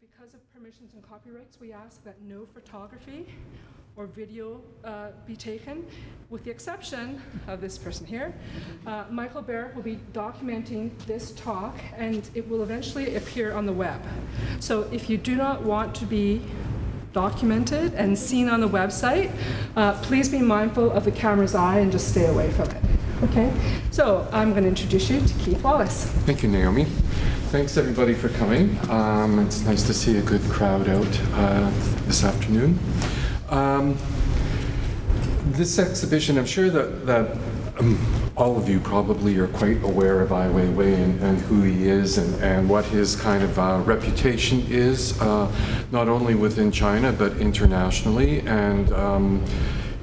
because of permissions and copyrights, we ask that no photography or video be taken, with the exception of this person here. Michael Barrett will be documenting this talk, and it will eventually appear on the web. So if you do not want to be documented and seen on the website, please be mindful of the camera's eye and just stay away from it. Okay, so I'm going to introduce you to Keith Wallace. Thank you, Naomi. Thanks everybody for coming. It's nice to see a good crowd out this afternoon. This exhibition, I'm sure that all of you probably are quite aware of Weiwei and who he is and what his kind of reputation is, not only within China but internationally. And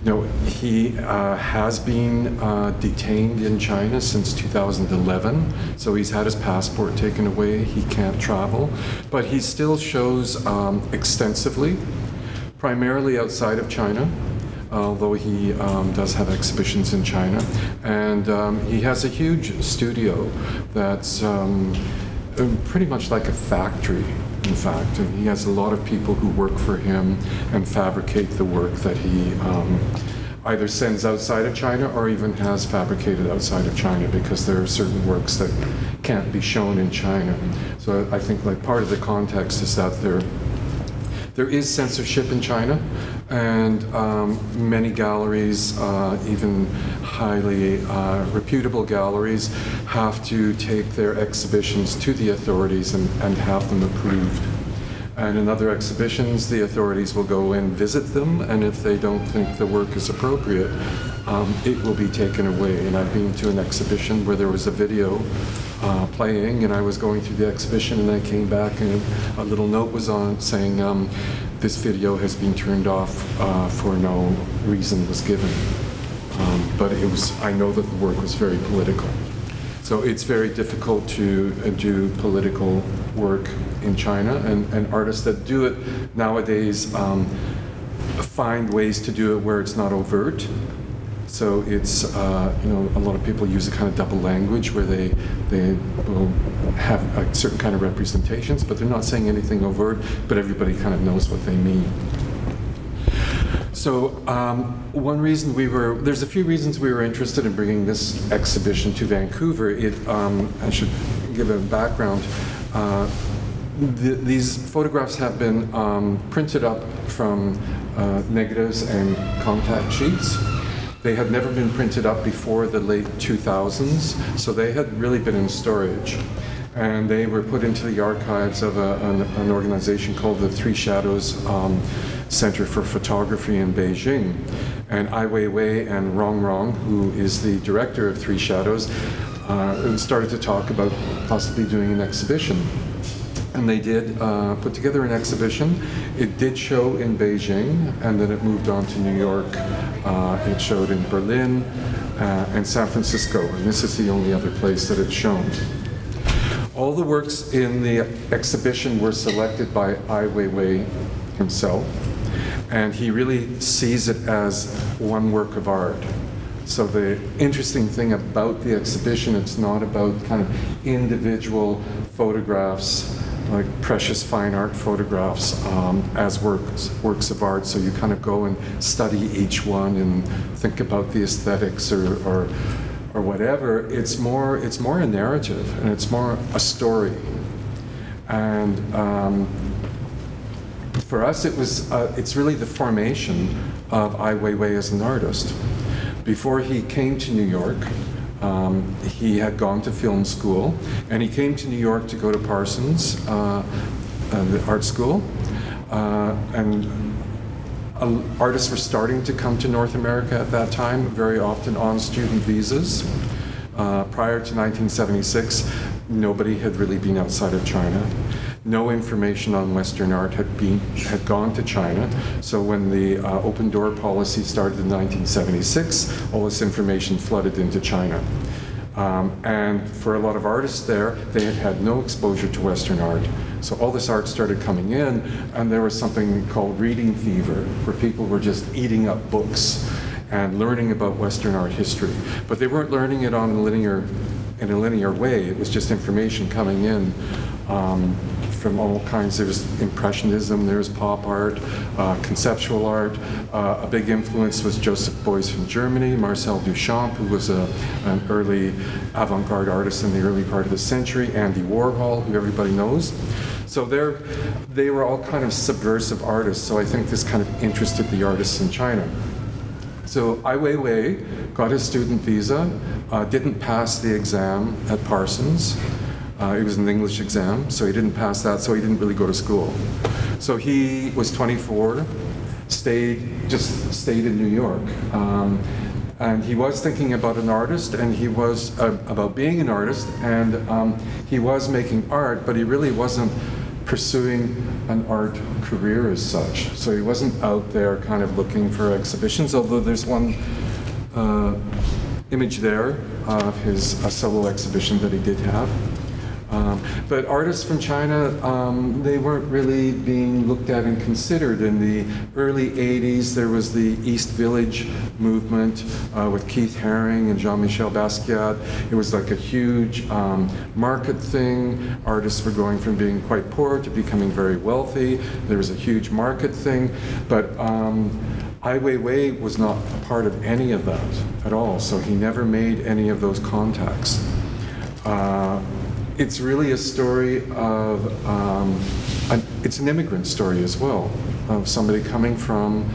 you know, he has been detained in China since 2011, so he's had his passport taken away, he can't travel, but he still shows extensively, primarily outside of China, although he does have exhibitions in China. And he has a huge studio that's pretty much like a factory, in fact. And he has a lot of people who work for him and fabricate the work that he either sends outside of China or even has fabricated outside of China, because there are certain works that can't be shown in China. So I think like part of the context is that there is censorship in China, and many galleries, even highly reputable galleries, have to take their exhibitions to the authorities and have them approved. And in other exhibitions, the authorities will go and visit them, and if they don't think the work is appropriate, it will be taken away. And I've been to an exhibition where there was a video playing, and I was going through the exhibition, and I came back and a little note was on it saying this video has been turned off for no reason was given. But it was, I know that the work was very political. So it's very difficult to do political work in China, and artists that do it nowadays find ways to do it where it's not overt. So it's, you know, a lot of people use a kind of double language where they will have a certain kind of representations, but they're not saying anything overt, but everybody kind of knows what they mean. So one reason there's a few reasons we were interested in bringing this exhibition to Vancouver. I should give a background. These photographs have been printed up from negatives and contact sheets. They had never been printed up before the late 2000s, so they had really been in storage. And they were put into the archives of an organization called the Three Shadows Center for Photography in Beijing. And Ai Weiwei and Rong, who is the director of Three Shadows, started to talk about possibly doing an exhibition. And they did put together an exhibition. It did show in Beijing, and then it moved on to New York. It showed in Berlin and San Francisco, and this is the only other place that it's shown. All the works in the exhibition were selected by Ai Weiwei himself, and he really sees it as one work of art. So the interesting thing about the exhibition, it's not about kind of individual photographs, like precious fine art photographs as works of art. So you kind of go and study each one and think about the aesthetics or whatever. It's more a narrative, and it's more a story. And for us, it's really the formation of Ai Weiwei as an artist. Before he came to New York, he had gone to film school, and he came to New York to go to Parsons, the art school, and artists were starting to come to North America at that time, very often on student visas. Prior to 1976, nobody had really been outside of China. No information on Western art had gone to China. So when the open door policy started in 1976, all this information flooded into China. And for a lot of artists there, they had had no exposure to Western art. So all this art started coming in, and there was something called reading fever, where people were just eating up books and learning about Western art history. But they weren't learning it in a linear way. It was just information coming in from all kinds. There's Impressionism, there's pop art, conceptual art. A big influence was Joseph Beuys from Germany, Marcel Duchamp, who was an early avant-garde artist in the early part of the century, Andy Warhol, who everybody knows. So they were all kind of subversive artists, so I think this kind of interested the artists in China. So Ai Weiwei got his student visa, didn't pass the exam at Parsons. It was an English exam, so he didn't pass that, so he didn't really go to school. So he was 24, just stayed in New York. And he was thinking about an artist, and he was about being an artist, and he was making art, but he really wasn't pursuing an art career as such. So he wasn't out there kind of looking for exhibitions, although there's one image there of his solo exhibition that he did have. But artists from China, they weren't really being looked at and considered. In the early 80s, there was the East Village movement with Keith Haring and Jean-Michel Basquiat. It was like a huge market thing. Artists were going from being quite poor to becoming very wealthy. There was a huge market thing. But Ai Weiwei was not part of any of that at all, so he never made any of those contacts. It's really a story of, it's an immigrant story as well, of somebody coming from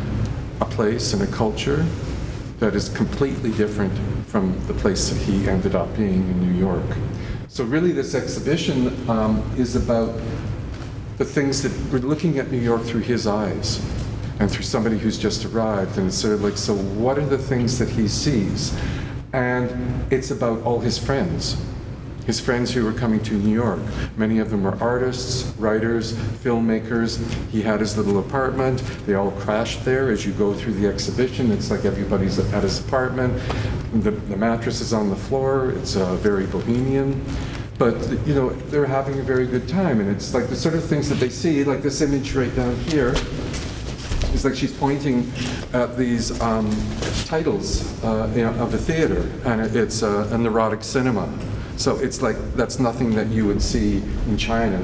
a place and a culture that is completely different from the place that he ended up being in New York. So really this exhibition is about the things that we're looking at New York through his eyes and through somebody who's just arrived, and it's sort of like, so what are the things that he sees? And it's about all his friends who were coming to New York. Many of them were artists, writers, filmmakers. He had his little apartment. They all crashed there as you go through the exhibition. It's like everybody's at his apartment. The mattress is on the floor. It's very bohemian. But, you know, they're having a very good time. And it's like the sort of things that they see, like this image right down here. It's like she's pointing at these titles of a theater, and it's a neurotic cinema. So it's like, that's nothing that you would see in China.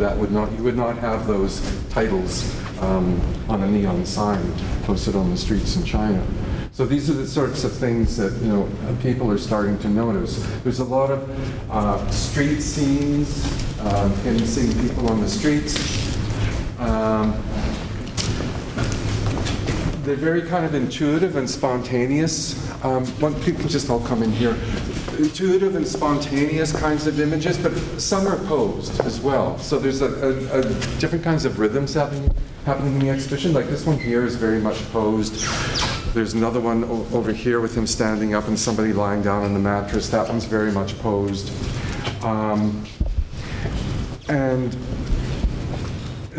You would not have those titles on a neon sign posted on the streets in China. So these are the sorts of things that, you know, people are starting to notice. There's a lot of street scenes, him seeing people on the streets. They're very kind of intuitive and spontaneous. People can just all come in here. Intuitive and spontaneous kinds of images, but some are posed as well. So there's different kinds of rhythms happening in the exhibition. Like this one here is very much posed. There's another one over here with him standing up and somebody lying down on the mattress. That one's very much posed. And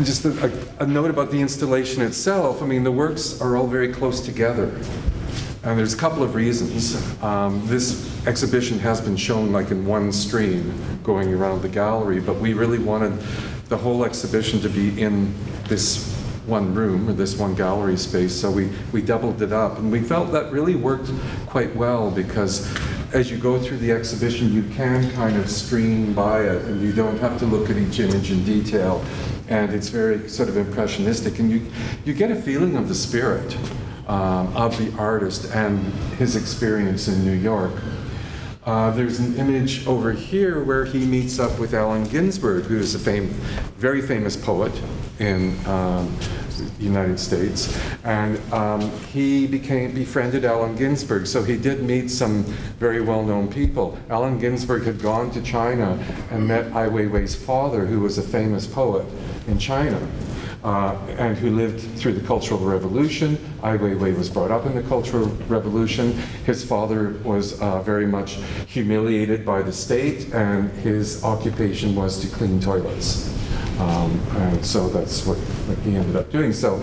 just a note about the installation itself. I mean, the works are all very close together. And there's a couple of reasons. This exhibition has been shown like in one stream going around the gallery, but we really wanted the whole exhibition to be in this one room or this one gallery space, so we doubled it up. And we felt that really worked quite well because as you go through the exhibition, you can kind of stream by it and you don't have to look at each image in detail. And it's very sort of impressionistic, and you get a feeling of the spirit of the artist and his experience in New York. There's an image over here where he meets up with Allen Ginsberg, who is a very famous poet in the United States, and he befriended Allen Ginsberg, so he did meet some very well-known people. Allen Ginsberg had gone to China and met Ai Weiwei's father, who was a famous poet in China. And who lived through the Cultural Revolution. Ai Weiwei was brought up in the Cultural Revolution. His father was very much humiliated by the state, and his occupation was to clean toilets. And so that's what he ended up doing. So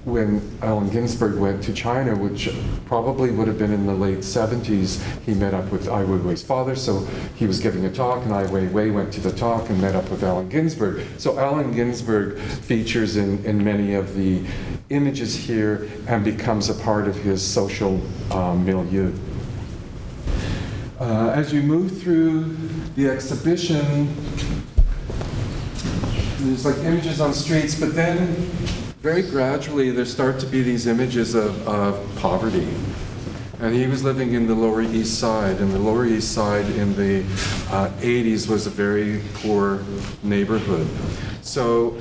when Allen Ginsberg went to China, which probably would have been in the late 70s, he met up with Ai Weiwei's father, so he was giving a talk, and Ai Weiwei went to the talk and met up with Allen Ginsberg. So Allen Ginsberg features in many of the images here and becomes a part of his social milieu. As you move through the exhibition, there's like images on streets, but then very gradually there start to be these images of poverty. And he was living in the Lower East Side, and the Lower East Side in the 80s was a very poor neighborhood. So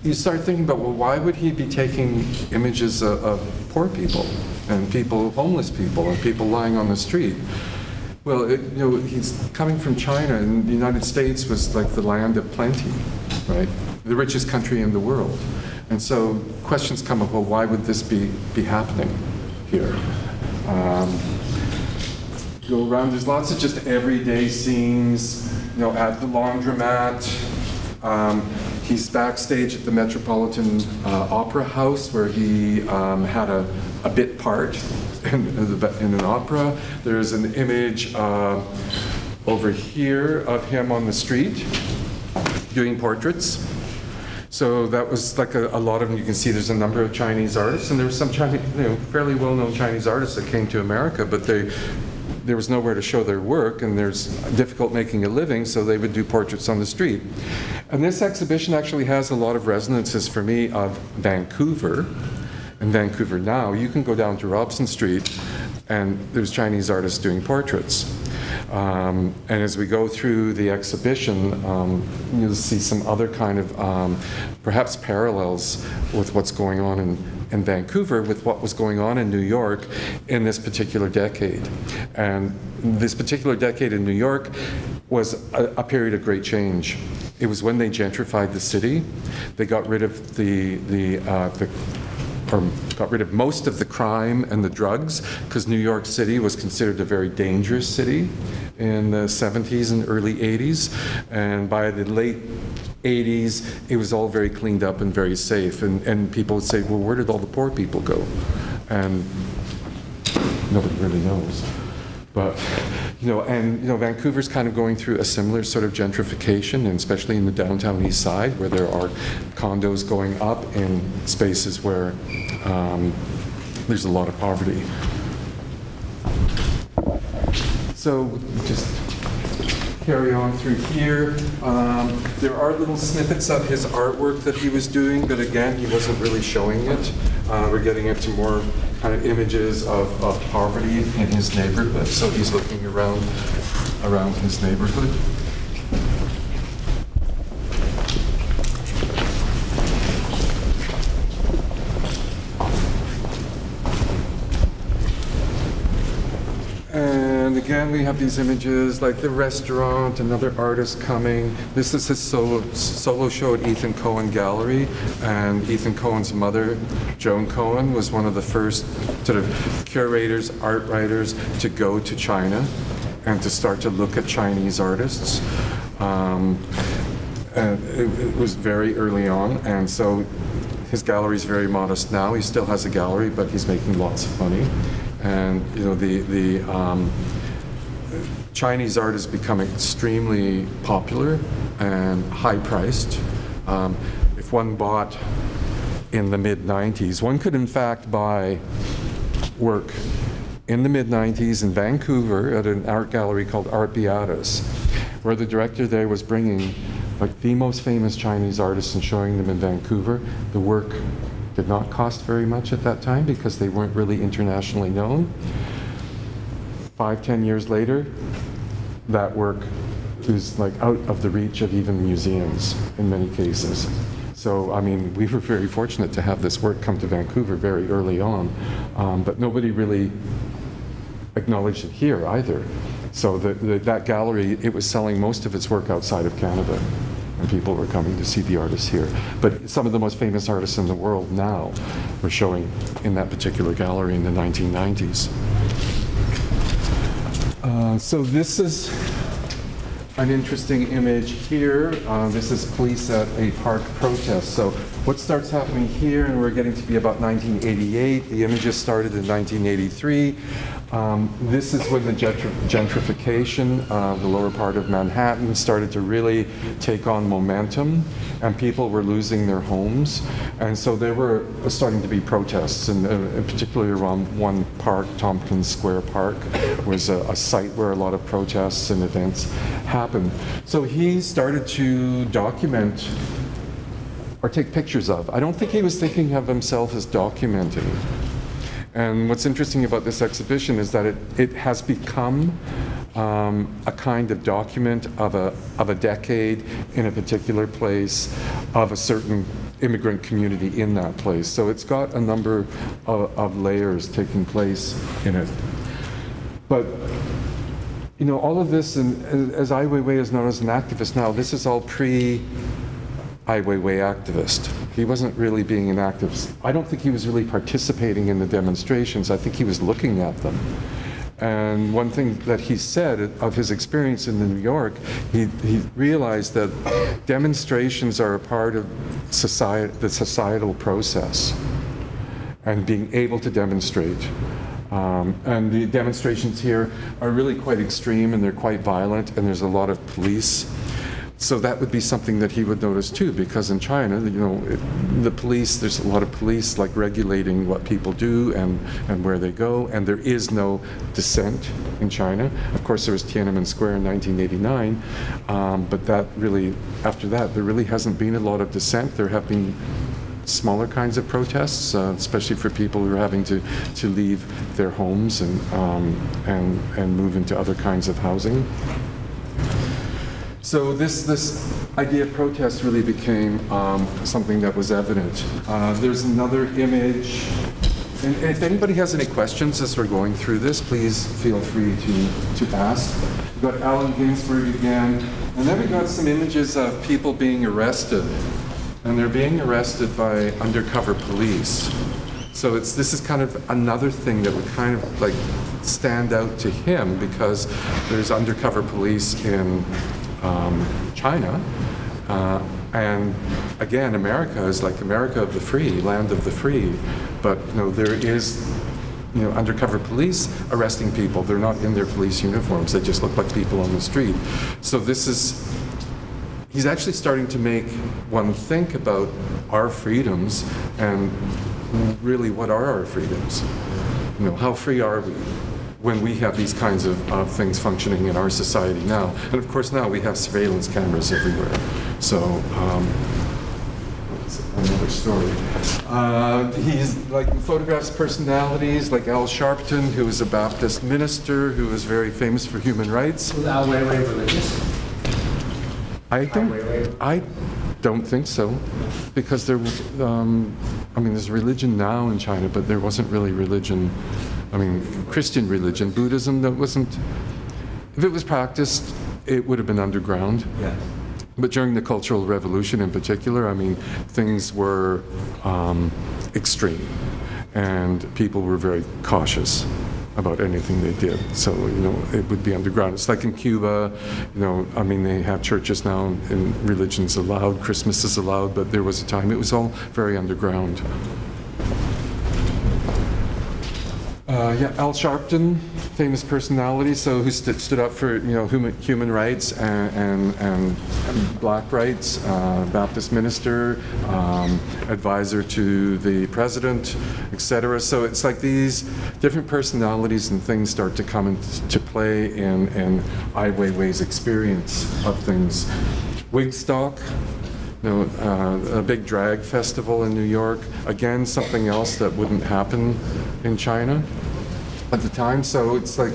you start thinking about, well, why would he be taking images of poor people and people, homeless people, and people lying on the street? Well, he's coming from China, and the United States was like the land of plenty, right? The richest country in the world. And so questions come up, well, why would this be happening here? Go around, there's lots of just everyday scenes, at the laundromat. He's backstage at the Metropolitan Opera House, where he had a bit part in an opera. There's an image over here of him on the street doing portraits. So that was like a lot of them. You can see there's a number of Chinese artists, and there were some Chinese, fairly well-known Chinese artists that came to America, but there was nowhere to show their work, and there's difficult making a living, so they would do portraits on the street. And this exhibition actually has a lot of resonances for me of Vancouver. In Vancouver now, you can go down to Robson Street, and there's Chinese artists doing portraits. And as we go through the exhibition, you'll see some other kind of perhaps parallels with what's going on in Vancouver with what was going on in New York in this particular decade. And this particular decade in New York was a period of great change. It was when they gentrified the city. They got rid of got rid of most of the crime and the drugs, because New York City was considered a very dangerous city in the 70s and early 80s. And by the late 80s, it was all very cleaned up and very safe. And people would say, well, where did all the poor people go? And nobody really knows. But, Vancouver's kind of going through a similar sort of gentrification, and especially in the downtown east side, where there are condos going up in spaces where there's a lot of poverty. So just carry on through here. There are little snippets of his artwork that he was doing, but again, he wasn't really showing it. We're getting into more kind of images of poverty in his neighborhood. So he's looking around his neighborhood. And again, we have these images like the restaurant, another artist coming. This is his solo show at Ethan Cohen Gallery, and Ethan Cohen's mother, Joan Cohen, was one of the first sort of curators, art writers to go to China and to start to look at Chinese artists. And it was very early on, and so his gallery is very modest now. He still has a gallery, but he's making lots of money. And the Chinese art has become extremely popular and high-priced. If one bought in the mid-90s, one could in fact buy work in the mid-90s in Vancouver at an art gallery called Art Beatus, where the director there was bringing like the most famous Chinese artists and showing them in Vancouver. The work did not cost very much at that time because they weren't really internationally known. 5-10 years later, that work is like out of the reach of even museums in many cases. So, I mean, we were very fortunate to have this work come to Vancouver very early on, but nobody really acknowledged it here either. So that gallery, it was selling most of its work outside of Canada, and people were coming to see the artists here. But some of the most famous artists in the world now were showing in that particular gallery in the 1990s. So this is an interesting image here. This is police at a park protest. So what starts happening here, and we're getting to be about 1988. The images started in 1983. This is when the gentrification, the lower part of Manhattan, started to really take on momentum, and people were losing their homes. And so there were starting to be protests, and particularly around one park, Tompkins Square Park, was a site where a lot of protests and events happened. So he started to document or take pictures of. I don't think he was thinking of himself as documenting. And what's interesting about this exhibition is that it has become a kind of document of a decade in a particular place, of a certain immigrant community in that place. So it's got a number of layers taking place in it. But you know, all of this, and as Ai Weiwei is known as an activist now, this is all pre-Ai Weiwei activist. He wasn't really being an activist. I don't think he was really participating in the demonstrations. I think he was looking at them. And one thing that he said of his experience in New York, he realized that demonstrations are a part of the societal process, and being able to demonstrate. And the demonstrations here are really quite extreme, and they're quite violent, and there's a lot of police. So that would be something that he would notice too, because in China, you know, the police, there's a lot of police like regulating what people do and where they go, and there is no dissent in China. Of course, there was Tiananmen Square in 1989, but that really, after that, there really hasn't been a lot of dissent. There have been smaller kinds of protests, especially for people who are having to leave their homes and move into other kinds of housing. So this idea of protest really became something that was evident. There's another image. And if anybody has any questions as we're going through this, please feel free to ask. We've got Allen Ginsberg again. And then we've got some images of people being arrested. And they're being arrested by undercover police. So this is kind of another thing that would kind of like stand out to him, because there's undercover police in China, and again, America is like America of the free, land of the free, but you know, there is, you know, undercover police arresting people. They're not in their police uniforms, they just look like people on the street. So he's actually starting to make one think about our freedoms, and really, what are our freedoms? You know, how free are we when we have these kinds of things functioning in our society now? And of course now we have surveillance cameras everywhere. So, that's another story. He's like photographs personalities like Al Sharpton, who was a Baptist minister, who was very famous for human rights. Was Ai Weiwei religious? I don't think so, because there, I mean, there's religion now in China, but there wasn't really religion. I mean, Christian religion, Buddhism, that wasn't, if it was practiced, it would have been underground. Yeah. But during the Cultural Revolution in particular, I mean, things were extreme, and people were very cautious about anything they did. So, you know, it would be underground. It's like in Cuba, you know, I mean, they have churches now and religion's allowed, Christmas is allowed, but there was a time it was all very underground. Yeah, Al Sharpton, famous personality, so who stood up for, you know, human rights and black rights, Baptist minister, advisor to the president, etc. So it's like these different personalities and things start to come into play in Ai Weiwei's experience of things. Wigstock, you know, a big drag festival in New York. Again, something else that wouldn't happen in China at the time. So it's like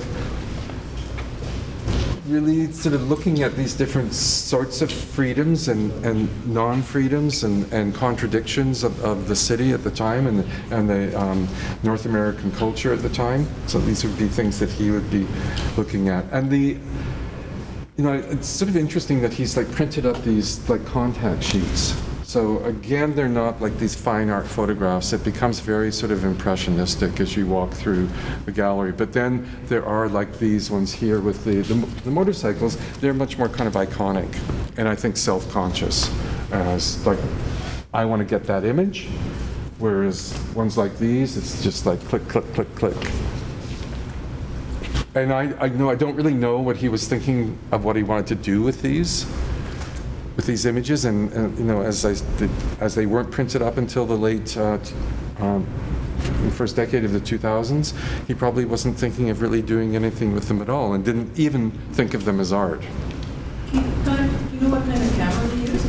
really sort of looking at these different sorts of freedoms and non-freedoms and contradictions of the city at the time and the North American culture at the time. So these would be things that he would be looking at. And you know, it's sort of interesting that he's like printed up these like contact sheets. So again, they're not like these fine art photographs. It becomes very sort of impressionistic as you walk through the gallery. But then there are like these ones here with the motorcycles. They're much more kind of iconic and I think self-conscious. As like, I want to get that image. Whereas ones like these, it's just like click, click, click, click. And I know I don't really know what he was thinking of what he wanted to do with these images, and you know, as they weren't printed up until the late first decade of the 2000s, he probably wasn't thinking of really doing anything with them at all, and didn't even think of them as art. Do you know what kind of camera he used?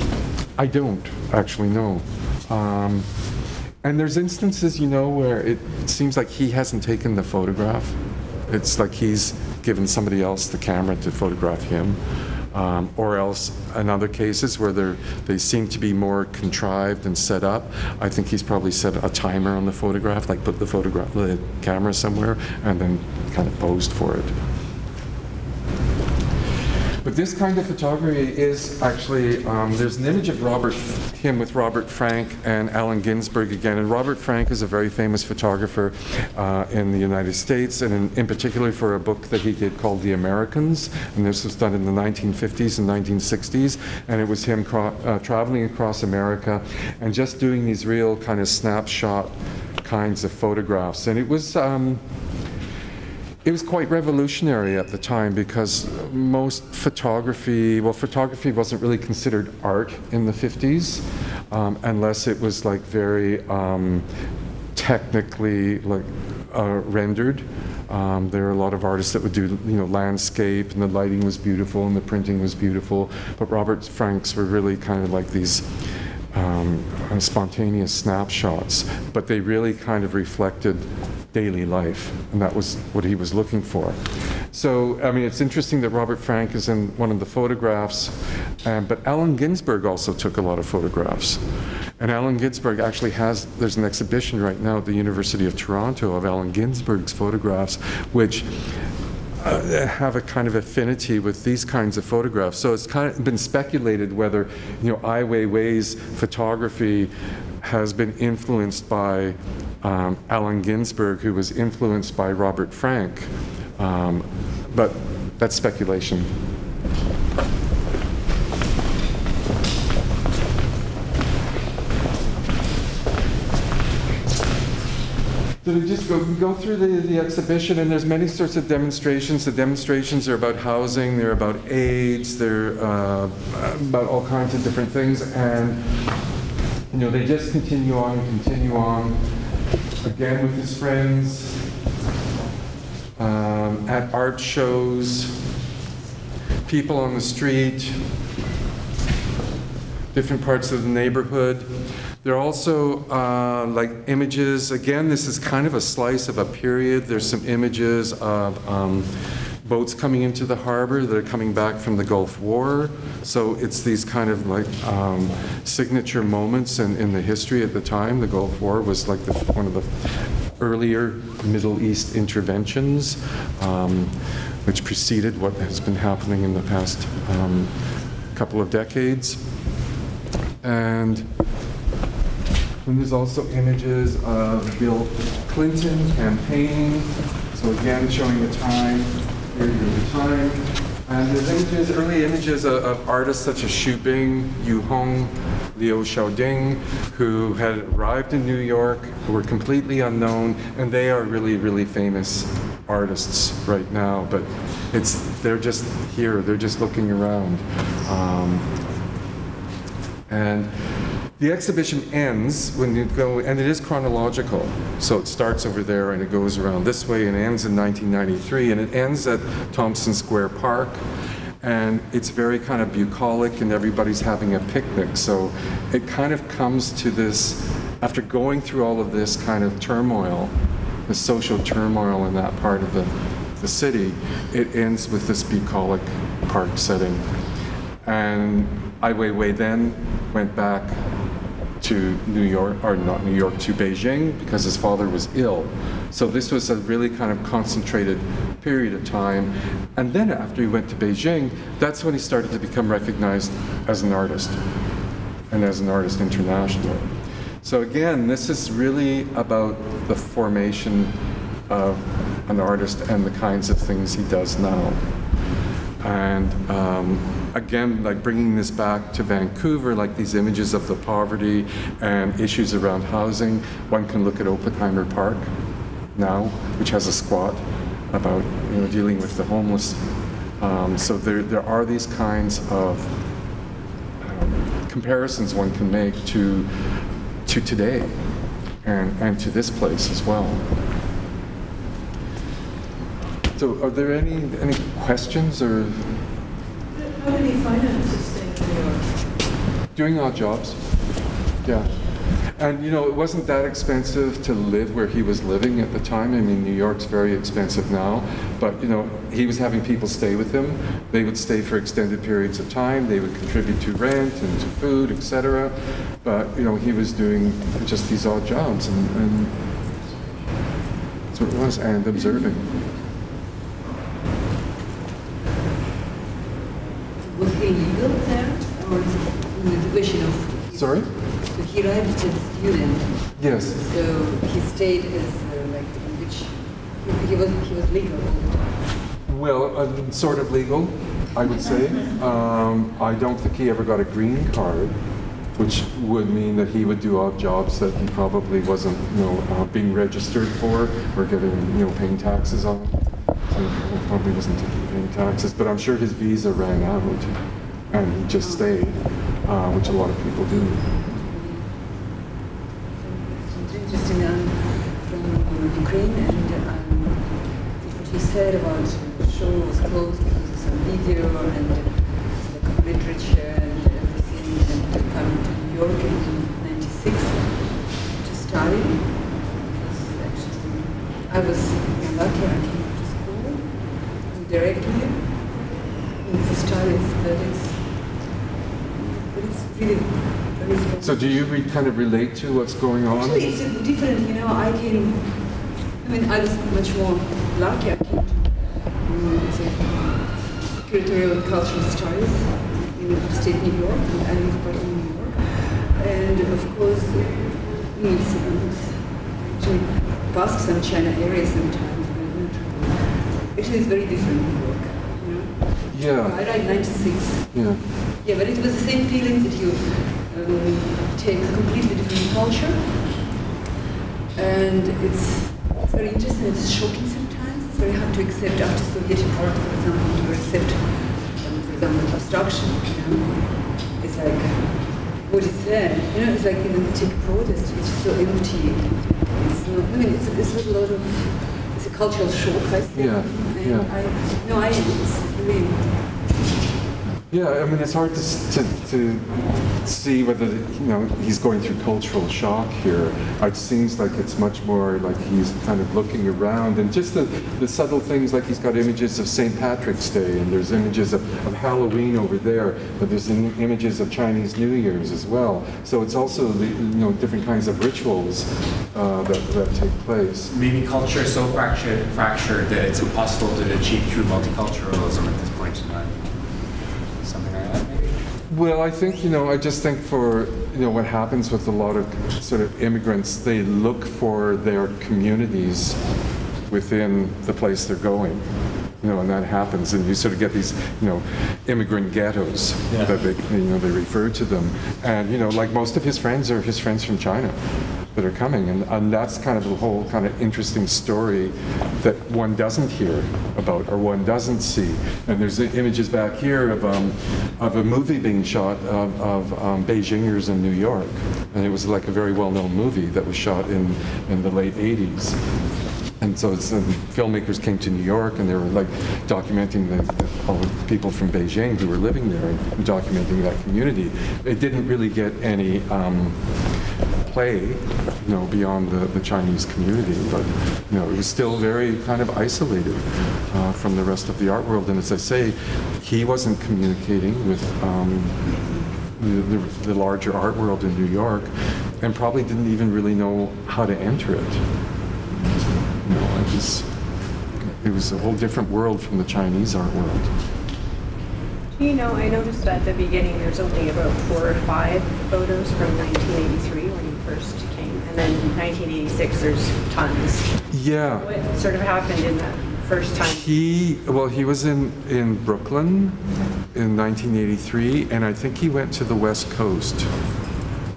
I don't actually know. And there's instances, you know, where it seems like he hasn't taken the photograph. It's like he's given somebody else the camera to photograph him. Or else in other cases where they seem to be more contrived and set up, I think he's probably set a timer on the photograph, like put the camera somewhere and then kind of posed for it. But this kind of photography is actually, there's an image of him with Robert Frank and Allen Ginsberg again. And Robert Frank is a very famous photographer in the United States, and in particular for a book that he did called The Americans. And this was done in the 1950s and 1960s. And it was him traveling across America and just doing these real kind of snapshot kinds of photographs. And it was quite revolutionary at the time because most photography wasn't really considered art in the 50s unless it was like very technically like rendered. There are a lot of artists that would do, you know, landscape, and the lighting was beautiful and the printing was beautiful, but Robert Franks were really kind of like these spontaneous snapshots, but they really kind of reflected daily life, and that was what he was looking for. So, I mean, it's interesting that Robert Frank is in one of the photographs, but Allen Ginsberg also took a lot of photographs. And Allen Ginsberg actually there's an exhibition right now at the University of Toronto of Allen Ginsberg's photographs, which have a kind of affinity with these kinds of photographs. So it's kind of been speculated whether, you know, Ai Weiwei's photography has been influenced by Allen Ginsberg, who was influenced by Robert Frank. But that's speculation. So we just go through the exhibition, and there's many sorts of demonstrations. The demonstrations are about housing, they're about AIDS, they're about all kinds of different things, and you know, they just continue on and continue on. Again with his friends, at art shows, people on the street, different parts of the neighborhood. There are also like images. Again, this is kind of a slice of a period. There's some images of boats coming into the harbor that are coming back from the Gulf War. So it's these kind of like signature moments in the history at the time. The Gulf War was like one of the earlier Middle East interventions, which preceded what has been happening in the past couple of decades. And there's also images of Bill Clinton campaigning. So again, showing the time, period of the time. And there's images, early images of artists such as Xu Bing, Yu Hong, Liu Xiaoding, who had arrived in New York, who were completely unknown, and they are really, really famous artists right now. But they're just here, they're just looking around. And the exhibition ends when you go, and it is chronological. So it starts over there and it goes around this way and ends in 1993, and it ends at Thompson Square Park. And it's very kind of bucolic and everybody's having a picnic. So it kind of comes to this, after going through all of this kind of turmoil, the social turmoil in that part of the city, it ends with this bucolic park setting. And Ai Weiwei then went back to New York, or not New York, to Beijing, because his father was ill. So this was a really kind of concentrated period of time. And then after he went to Beijing, that's when he started to become recognized as an artist, and as an artist internationally. So again, this is really about the formation of an artist and the kinds of things he does now. And again, like bringing this back to Vancouver, like these images of the poverty and issues around housing. One can look at Oppenheimer Park now, which has a squat about, you know, dealing with the homeless. So there are these kinds of comparisons one can make to today and to this place as well. So are there any questions or? How did he finance his stay in New York? Doing odd jobs. Yeah. And you know, it wasn't that expensive to live where he was living at the time. I mean, New York's very expensive now, but you know, he was having people stay with him. They would stay for extended periods of time. They would contribute to rent and to food, etc. But you know, he was doing just these odd jobs, and that's what it was, and observing. Was he legal there, or is it the question of? Sorry? So he arrived as a student. Yes. So he stayed as like in which he was legal all the time. Well, sort of legal, I would say. I don't think he ever got a green card, which would mean that he would do odd jobs that he probably wasn't, you know, being registered for or getting, you know, paying taxes on. So he probably wasn't paying taxes, but I'm sure his visa ran out, and he just stayed, which a lot of people do. Interesting from Ukraine, and what you said about the show was closed because of some video and the literature and everything, and coming to New York in '96 to study. Because actually, I was lucky. I came to school directly for studies, but it's really very special. So do you kind of relate to what's going on? Actually, it's different, you know. I was much more lucky. I came to Curator Cultural Studies in upstate New York, and I live part of New York. And of course, it's actually past some China area sometimes. It is very different New York, you know. Yeah. I write '96. Yeah. Yeah, but it was the same feeling that you take a completely different culture, and it's very interesting. It's shocking sometimes. It's very hard to accept after Soviet art, for example, to accept, for example, abstraction. You know, it's like what is there? You know, it's like even take protest, which is so empty. It's not. I mean, it's a lot of. It's a cultural shock, I think. Yeah. And it's really. Yeah, I mean, it's hard to see whether, you know, he's going through cultural shock here. It seems like it's much more like he's kind of looking around, and just the subtle things, like he's got images of St. Patrick's Day, and there's images of Halloween over there, but there's images of Chinese New Year's as well. So it's also, you know, different kinds of rituals that take place. Maybe culture is so fractured that it's impossible to achieve true multiculturalism at this point in time. Something like that, maybe? Well, I think, you know, I just think for, you know, what happens with a lot of sort of immigrants, they look for their communities within the place they're going. You know, and that happens, and you sort of get these, you know, immigrant ghettos that they, you know, they refer to them. And, you know, like most of his friends are his friends from China that are coming, and that's kind of the whole kind of interesting story that one doesn't hear about or one doesn't see. And there's images back here of a movie being shot of Beijingers in New York, and it was like a very well-known movie that was shot in the late '80s. And so filmmakers came to New York, and they were like documenting all the people from Beijing who were living there and documenting that community. It didn't really get any play, you know, beyond the Chinese community, but you know, it was still very kind of isolated from the rest of the art world. And as I say, he wasn't communicating with the larger art world in New York, and probably didn't even really know how to enter it. You know, it was a whole different world from the Chinese art world. You know, I noticed at the beginning there's only about 4 or 5 photos from 1983 when you first came, and then 1986 there's tons. Yeah. What sort of happened in that first time? He was in Brooklyn in 1983, and I think he went to the West Coast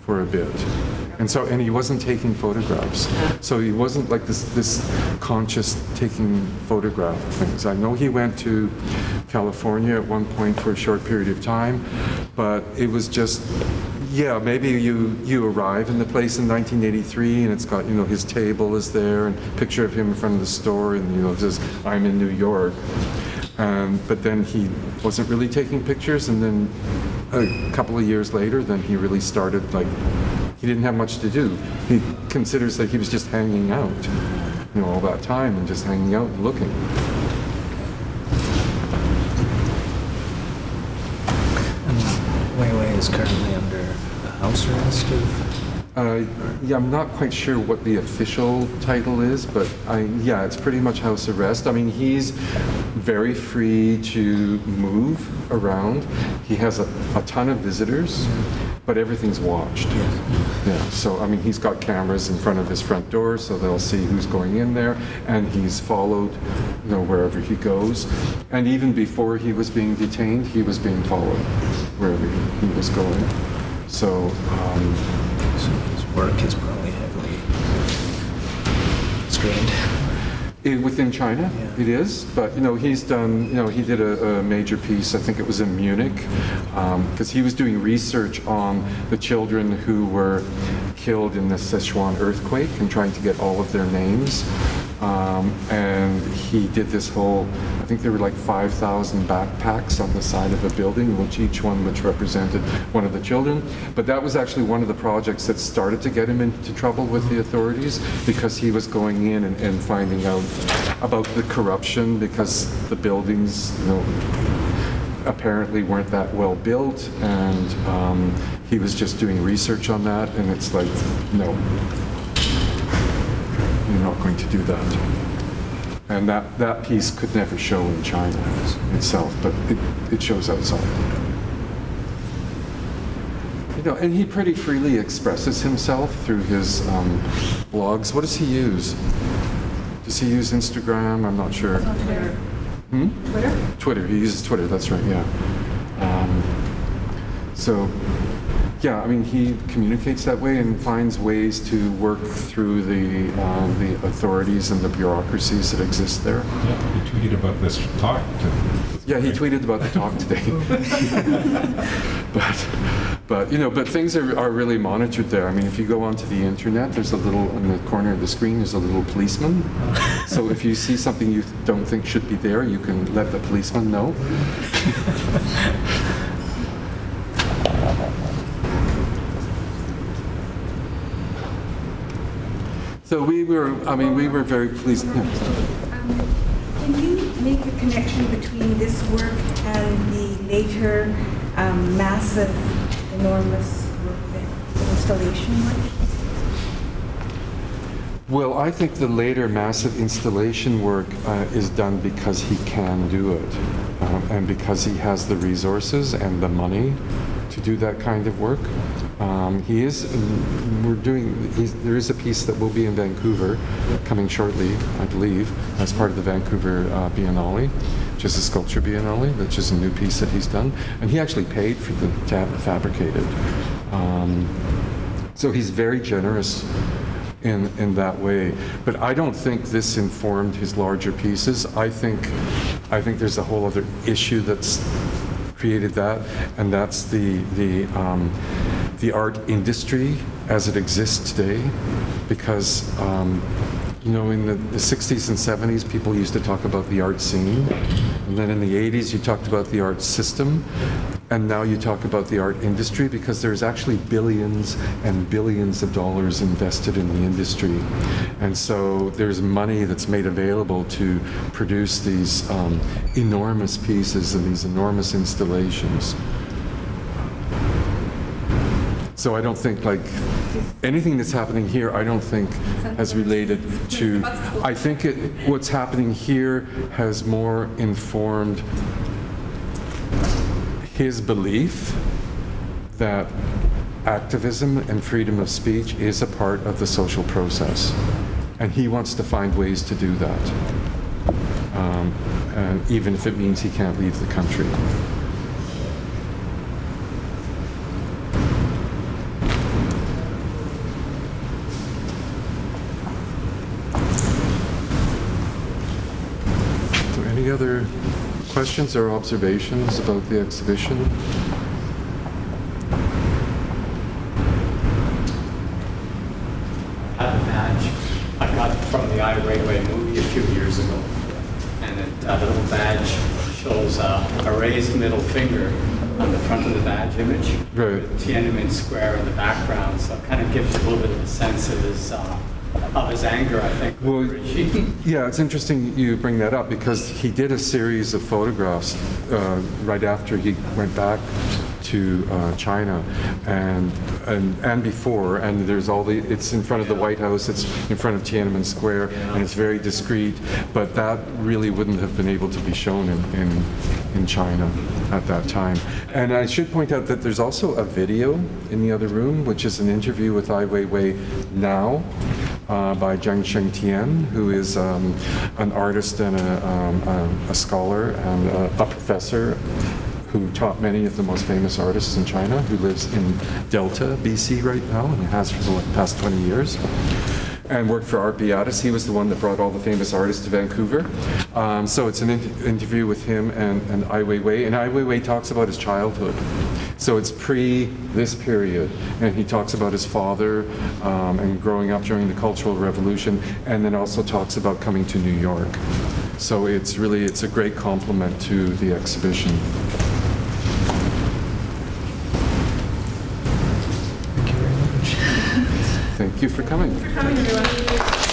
for a bit. And he wasn't taking photographs. So he wasn't like this conscious taking photograph things. I know he went to California at one point for a short period of time, but it was just, yeah, maybe you arrive in the place in 1983 and it's got, you know, his table is there and a picture of him in front of the store, and, you know, it says, I'm in New York. But then he wasn't really taking pictures, and then a couple of years later, then he really started, like, he didn't have much to do. He considers that he was just hanging out, you know, all that time and just hanging out and looking. Weiwei is currently under a house arrest Yeah, I'm not quite sure what the official title is, but yeah, it's pretty much house arrest. I mean, he's very free to move around. He has a ton of visitors, but everything's watched. Yeah, so I mean, he's got cameras in front of his front door, so they'll see who's going in there, and he's followed, you know, wherever he goes. And even before he was being detained, he was being followed wherever he was going. So, so his work is probably heavily screened. Within China, Yeah. it is, but you know, he's done, you know, he did a major piece, I think it was in Munich, because he was doing research on the children who were killed in the Sichuan earthquake and trying to get all of their names. And he did this whole, I think there were like 5,000 backpacks on the side of a building, which represented one of the children. But that was actually one of the projects that started to get him into trouble with the authorities, because he was going in and finding out about the corruption, because the buildings, you know, apparently weren't that well built, and he was just doing research on that, and it's like, no. You're not going to do that. And that piece could never show in China itself, but it shows outside. You know, and he pretty freely expresses himself through his blogs. What does he use? Does he use Instagram? I'm not sure. Twitter. Twitter? Twitter. He uses Twitter. That's right. Yeah. So. Yeah, I mean, he communicates that way and finds ways to work through the authorities and the bureaucracies that exist there. Yeah, he tweeted about this talk. Yeah, he tweeted about the talk today. But you know, but things are really monitored there. I mean, if you go onto the internet, there's a little, in the corner of the screen, there's a little policeman. So if you see something you don't think should be there, you can let the policeman know. So we were very pleased. Can you make a connection between this work and the later massive, enormous work, the installation work? Well, I think the later massive installation work is done because he can do it, and because he has the resources and the money to do that kind of work. There is a piece that will be in Vancouver coming shortly, I believe, as part of the Vancouver Biennale, which is a sculpture biennale, which is a new piece that he's done. And he actually paid for to have it fabricated. So he's very generous in that way. But I don't think this informed his larger pieces. I think there's a whole other issue that's created that, and that's the art industry as it exists today, because you know, in the 60s and 70s, people used to talk about the art scene, and then in the 80s, you talked about the art system, and now you talk about the art industry, because there's actually billions and billions of dollars invested in the industry. And so there's money that's made available to produce these enormous pieces and these enormous installations. So I don't think, like, anything that's happening here, I don't think has related to, I think what's happening here has more informed his belief that activism and freedom of speech is a part of the social process. And he wants to find ways to do that, and even if it means he can't leave the country. Any other questions or observations about the exhibition? I have a badge I got from the Weiwei movie a few years ago. And the little badge shows a raised middle finger on the front of the badge image, Right. with Tiananmen Square in the background. So it kind of gives you a little bit of a sense of his anger, I think. Well, yeah, it's interesting you bring that up because he did a series of photographs right after he went back to China and before, and there's it's in front of the White House, it's in front of Tiananmen Square, and it's very discreet, but that really wouldn't have been able to be shown in China at that time. And I should point out that there's also a video in the other room, which is an interview with Ai Weiwei now, by Zhang Shengtian, who is an artist and a scholar and a professor who taught many of the most famous artists in China, who lives in Delta, BC right now, and has for the past 20 years, and worked for Art Beatus. He was the one that brought all the famous artists to Vancouver. So it's an interview with him and Ai Weiwei, and Ai Weiwei talks about his childhood. So it's pre this period, and he talks about his father and growing up during the Cultural Revolution, and then also talks about coming to New York. So it's a great complement to the exhibition. Thank you for coming. Thank you for coming, everyone.